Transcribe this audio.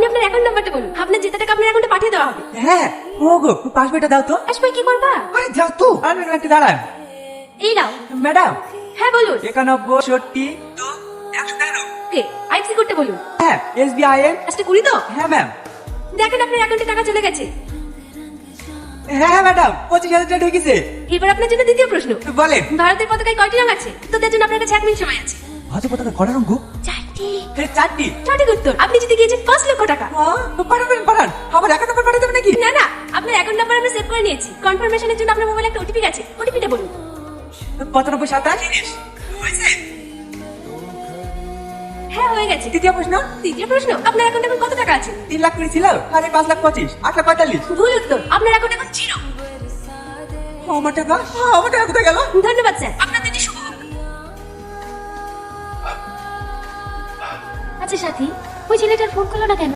আপনার অ্যাকাউন্ট নাম্বারটা বলুন, আপনার যে টাকা আপনার অ্যাকাউন্টে পাঠিয়ে দেওয়া হবে। হ্যাঁ ওগো পাসবইটা দাও তো। পাসবই কি করবা? আরে দাও তো। আরে একটু দাঁড়ান এই নাও। ম্যাডাম। হ্যাঁ বলুন। 91 60 তো 113। ওকে, আইএফসি কোডটা বলুন। হ্যাঁ SBIN। আজকে 20 তো? হ্যাঁ ম্যাম। দেখেন আপনার অ্যাকাউন্টে টাকা চলে গেছে। হ্যাঁ হ্যাঁ ম্যাডাম 25,000 টাকা ঢুকেছে। এবার আপনার জন্য দ্বিতীয় প্রশ্ন। বলেন। ভারতের পতাকায় কয়টি রং আছে? উত্তর জন্য আপনার কাছে 1 মিনিট সময় আছে। ভাজা পতাকা কটা রঙ? 4টি। চারটি। সঠিক উত্তর। আপনি জিতে গিয়েছেন 5 লক্ষ টাকা। পাঠান আমার অ্যাকাউন্ট নাম্বার পাঠাতে হবে নাকি? না না, আপনার অ্যাকাউন্ট নাম্বার আমরা সেভ করে নিয়েছি। কনফার্মেশনের জন্য আপনার মোবাইলে একটা ওটিপি গেছে, ওটিপিটা বলুন। 95 27 হয়েছে। হ্যাঁ হয়ে গেছে। তৃতীয় প্রশ্ন। তৃতীয় প্রশ্ন, আপনার অ্যাকাউন্টে এখন কত টাকা আছে? 3 লাখ করে ছিল আরে 5 লাখ 25 8 লাখ 45। ভুল উত্তর, আপনার অ্যাকাউন্টে এখন 0। আমার টাকা কোথায় গেল? ধন্যবাদ স্যার, আপনার দিনটি শুভ হোক। আচ্ছা সাথী, ওই ছেলেটার ফোন করলো না কেন?